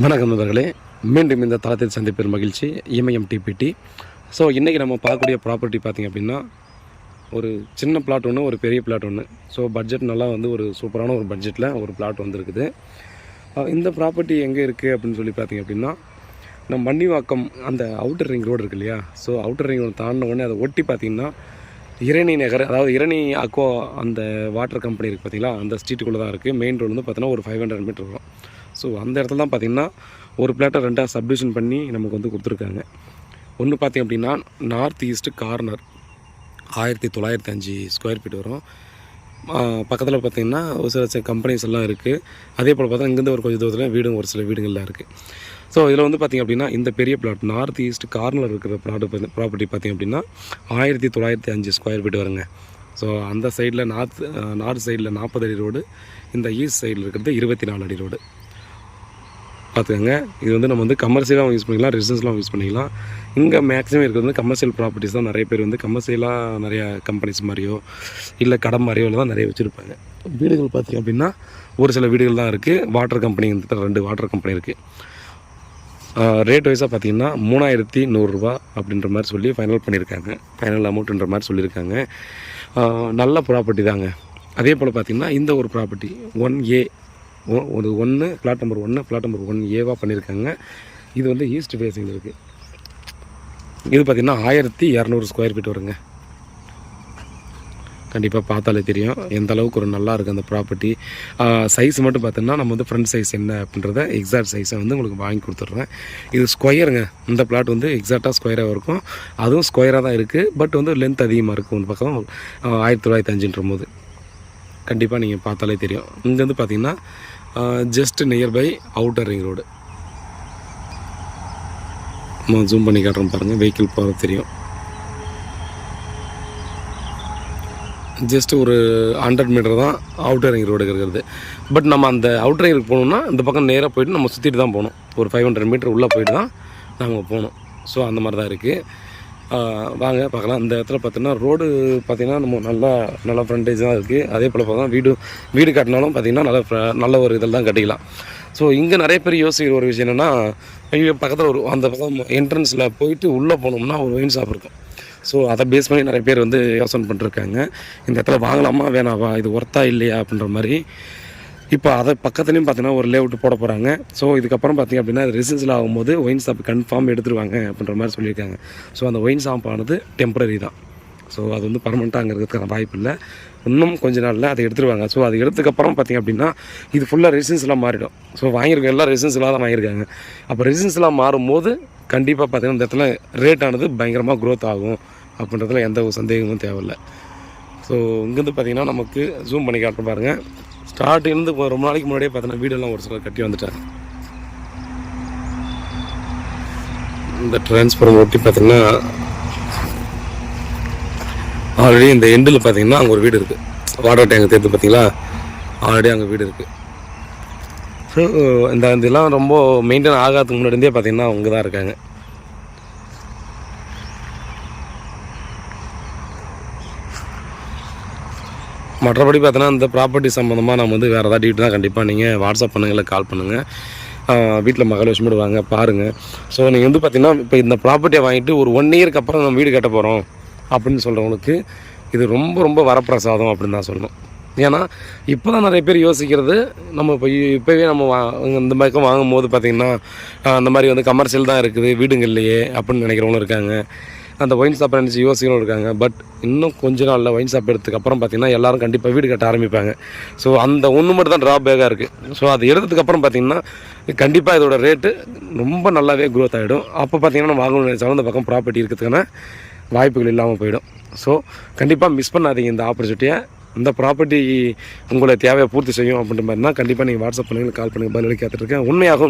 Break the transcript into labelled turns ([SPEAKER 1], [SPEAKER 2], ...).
[SPEAKER 1] வணக்கம் நண்பர்களே, மீண்டும் இந்த தளத்தில் சந்திப்பதில் மகிழ்ச்சி. இமயம் டிபிடி. ஸோ இன்றைக்கி நம்ம பார்க்கக்கூடிய ப்ராப்பர்ட்டி பார்த்திங்க அப்படின்னா, ஒரு சின்ன பிளாட் ஒன்று, ஒரு பெரிய பிளாட் ஒன்று. ஸோ பட்ஜெட் நல்லா ஒரு சூப்பரான ஒரு பட்ஜெட்டில் ஒரு பிளாட் வந்துருக்குது. இந்த ப்ராப்பர்ட்டி எங்கே இருக்குது அப்படின்னு சொல்லி பார்த்திங்க அப்படின்னா, நம்ம மன்னிவாக்கம் அந்த அவுட்டர் ரிங் ரோடு இருக்கு இல்லையா. ஸோ அவுட்டர் ரிங் ரோடு தாண்டின உடனே அதை ஒட்டி பார்த்திங்கன்னா இரணி நகர், அதாவது இரணி அக்வா அந்த வாட்டர் கம்பெனி இருக்குது பார்த்திங்களா, அந்த ஸ்ட்ரீட்டுக்குள்ளே தான் இருக்குது. மெயின் ரோடு பார்த்தீங்கன்னா ஒரு 500 மீட்டர் வரும். ஸோ அந்த இடத்துல தான் பார்த்திங்கன்னா ஒரு பிளாட்டை ரெண்டாக சப்டிவிஷன் பண்ணி நமக்கு கொடுத்துருக்காங்க. ஒன்று பார்த்திங்க அப்படின்னா north east corner 1905 square feet வரும். பக்கத்தில் பார்த்திங்கன்னா ஒரு சில கம்பெனிஸ் எல்லாம் இருக்குது. அதே போல் பார்த்தா இங்கேருந்து ஒரு கொஞ்சம் தூரத்தில் வீடும் ஒரு சில வீடுகள்லாம் இருக்குது. ஸோ இதில் பார்த்திங்க அப்படின்னா இந்த பெரிய பிளாட் நார்த் ஈஸ்ட் கார்னர் இருக்கிற ப்ராப்பர்ட்டி பார்த்திங்க அப்படின்னா 1905 ஸ்கொயர் ஃபீட் வருங்க. ஸோ அந்த சைடில் நார்த் சைடில் 40 அடி ரோடு, இந்த ஈஸ்ட் சைடில் இருக்கிறது 24 அடி ரோடு பார்த்துக்கோங்க. இது நம்ம கமர்ஷியலாகவும் யூஸ் பண்ணிக்கலாம், ரெசிடென்ஸ்லாம் யூஸ் பண்ணிக்கலாம். இங்கே மேக்ஸிமம் இருக்கிறது கமர்ஷியல் ப்ராப்பர்ட்டிஸ் தான். நிறைய பேர் கமர்ஷியலாக நிறையா கம்பெனிஸ் மாதிரியோ இல்லை கடை மாதிரியோ தான் நிறைய வச்சுருப்பாங்க. வீடுகள் பார்த்திங்க அப்படின்னா ஒரு சில வீடுகள் தான் இருக்குது. வாட்டர் கம்பெனி 2 வாட்டர் கம்பெனி இருக்குது. ரேட் வைஸாக பார்த்திங்கன்னா 3100 ரூபா அப்படின்ற மாதிரி சொல்லி ஃபைனல் பண்ணியிருக்காங்க. ஃபைனல் அமௌண்ட்டுன்ற மாதிரி சொல்லியிருக்காங்க. நல்ல ப்ராப்பர்ட்டி தாங்க. அதே போல் பார்த்திங்கன்னா இந்த ஒரு ப்ராப்பர்ட்டி 1A ஒரு 1 ஃப்ளாட் நம்பர் 1 ஃப்ளாட் நம்பர் 1Aவாக பண்ணியிருக்காங்க. இது ஈஸ்ட் ஃபேஸிங்கில் இருக்குது. இது பார்த்திங்கன்னா 1200 ஸ்கொயர் ஃபீட் வருங்க. கண்டிப்பாக பார்த்தாலே தெரியும் எந்த அளவுக்கு ஒரு நல்லா இருக்குது அந்த ப்ராப்பர்ட்டி. சைஸ் மட்டும் பார்த்தோன்னா நம்ம ஃப்ரண்ட் சைஸ் என்ன அப்படின்றத எக்ஸாக்ட் சைஸை உங்களுக்கு வாங்கி கொடுத்துட்றேன். இது ஸ்கொயருங்க. இந்த பிளாட் எக்ஸாக்டாக ஸ்கொயராக இருக்கும். அதுவும் ஸ்கொயராக தான் இருக்குது. பட் லென்த் அதிகமாக இருக்குது. ஒரு பக்கம் 1905ன்ற போது கண்டிப்பாக நீங்கள் பார்த்தாலே தெரியும். இங்கேருந்து பார்த்திங்கன்னா just nearby outer ring road. நம்ம ஜூம் பண்ணி காட்டுறோம் பாருங்கள், வெஹிக்கிள் போகிறது தெரியும். ஜஸ்ட் ஒரு 100 மீட்டர் தான் அவுட்டர் ரிங் ரோடு இருக்கிறது. பட் நம்ம அந்த அவுட்டர் ரிங் போகணுன்னா இந்த பக்கம் நேராக போய்ட்டு நம்ம சுற்றிட்டு தான் போகணும். ஒரு 500 மீட்டர் உள்ளே போய்ட்டு தான் நாங்கள் போகணும். ஸோ அந்த மாதிரி தான் இருக்குது. வாங்க பார்க்கலாம். இந்த இடத்துல பார்த்தீங்கன்னா ரோடு பார்த்திங்கன்னா நம்ம நல்ல ஃப்ரண்டேஜ் தான் இருக்குது. அதே போல் பார்த்தா வீடு கட்டினாலும் பார்த்திங்கன்னா நல்ல ஒரு இதில் தான் கட்டிக்கலாம். ஸோ இங்கே நிறைய பேர் யோசிக்கிற ஒரு விஷயம் என்னென்னா, பக்கத்தில் அந்த பக்கம் என்ட்ரன்ஸில் போயிட்டு உள்ளே போனோம்னா ஒரு ஒயின் ஷாப் இருக்கும். ஸோ அதை பேஸ் பண்ணி நிறைய பேர் யோசனை பண்ணிருக்காங்க, இந்த இடத்துல வாங்கலாமா வேணாவா, இது ஒர்த்தா இல்லையா அப்படின்ற மாதிரி. இப்போ அதை பக்கத்துலேயும் பார்த்தீங்கன்னா ஒரு லேஅவுட் போட போகிறாங்க. ஸோ இதுக்கப்புறம் பார்த்திங்க அப்படின்னா ரெசிடென்ஷியல் ஆகும்போது ஒயின் ஷாப் கன்ஃபார்ம் எடுத்துருவாங்க அப்படின்ற மாதிரி சொல்லியிருக்காங்க. ஸோ அந்த ஒயின் ஷாப் ஆனது டெம்பரரி தான். ஸோ அது பர்மனெண்ட்டாக அங்கே இருக்கிறதுக்கான வாய்ப்பு இல்லை. இன்னும் கொஞ்ச நாளில் அதை எடுத்துருவாங்க. ஸோ அது எடுத்ததுக்கப்புறம் பார்த்திங்க அப்படின்னா இது ஃபுல்லாக ரெசிடென்ஷியலாக மாறிடும். ஸோ வாங்கியிருக்க எல்லாம் ரெசிடென்ஷியலாக தான் வாங்கியிருக்காங்க. அப்போ ரெசிடென்ஷியலாக மாறும்போது கண்டிப்பாக பார்த்திங்கன்னா இந்த இடத்துல ரேட் ஆனது பயங்கரமாக க்ரோத் ஆகும் அப்படின்றதுல எந்த ஒரு சந்தேகமும் தேவையில்லை. ஸோ இங்கேருந்து பார்த்திங்கன்னா நமக்கு ஜூம் பண்ணி காட்ட பாருங்கள். ஸ்டார்டிங்லேருந்து ரொம்ப நாளைக்கு முன்னாடியே பார்த்தீங்கன்னா வீடெல்லாம் ஒரு சிலர் கட்டி வந்துட்டாங்க. இந்த டிரான்ஸ்ஃபார்மர் ஒட்டி பார்த்திங்கன்னா ஆல்ரெடி இந்த எண்டில் பார்த்திங்கன்னா அங்கே ஒரு வீடு இருக்குது. வாட்டர் டேங்க் தேர்த்து பார்த்திங்களா, ஆல்ரெடி அங்கே வீடு இருக்குது. ஸோ இதெல்லாம் ரொம்ப மெயின்டைன் ஆகாததுக்கு முன்னாடியே பார்த்திங்கன்னா அவங்க தான் இருக்காங்க. மற்றபடி பார்த்தோன்னா இந்த ப்ராப்பர்ட்டி சம்மந்தமாக நம்ம வேறு ஏதாவது டீட்டெயில் தான் கண்டிப்பாக நீங்கள் வாட்ஸ்அப் பண்ணுங்கள், இல்லை கால் பண்ணுங்கள். வீட்டில் மகாலட்சுமி வாங்க பாருங்கள். ஸோ நீங்கள் பார்த்திங்கன்னா இப்போ இந்த ப்ராப்பர்ட்டியை வாங்கிட்டு ஒரு 1 இயருக்கு அப்புறம் நம்ம வீடு கட்ட போகிறோம் அப்படின்னு சொல்கிறவங்களுக்கு இது ரொம்ப ரொம்ப வரப்பிரசாதம் அப்படின்னு தான் சொல்லணும். ஏன்னா இப்போ தான் நிறைய பேர் யோசிக்கிறது, நம்ம இப்போவே நம்ம இந்த மாதிரி வாங்கும் போது பார்த்திங்கன்னா அந்த மாதிரி கமர்ஷியல் தான் இருக்குது வீடுங்க இல்லையே அப்படின்னு நினைக்கிறவங்களும் இருக்காங்க. அந்த ஒயின் ஷாப்பை நினச்சி யோசிக்கிறவங்க இருக்காங்க. பட் இன்னும் கொஞ்ச நாளில் ஒயின் ஷாப் எடுத்ததுக்கப்புறம் பார்த்திங்கன்னா எல்லோரும் கண்டிப்பாக வீடு கட்ட ஆரம்பிப்பாங்க. ஸோ அந்த ஒன்று மட்டும் தான் ட்ராபேக்காக இருக்குது. ஸோ அது எடுத்ததுக்கப்புறம் பார்த்திங்கன்னா கண்டிப்பாக இதோட ரேட்டு ரொம்ப நல்லாவே க்ரோத் ஆகிடும். அப்போ பார்த்திங்கன்னா நம்ம வாங்கணும்னு நினச்சாலும் அந்த பக்கம் ப்ராப்பர்ட்டி இருக்கிறதுக்கான வாய்ப்புகள் இல்லாமல் போயிடும். ஸோ கண்டிப்பாக மிஸ் பண்ணாதீங்க இந்த ஆப்பர்ச்சுனிட்டியை. இந்த ப்ராப்பர்ட்டி உங்களை தேவையை பூர்த்தி செய்யும் அப்படின்ற மாதிரினா கண்டிப்பாக நீங்கள் வாட்ஸ்அப் பண்ணுங்கள், கால் பண்ணுங்கள், பதில் காத்துட்ருக்கேன். உண்மையாகும்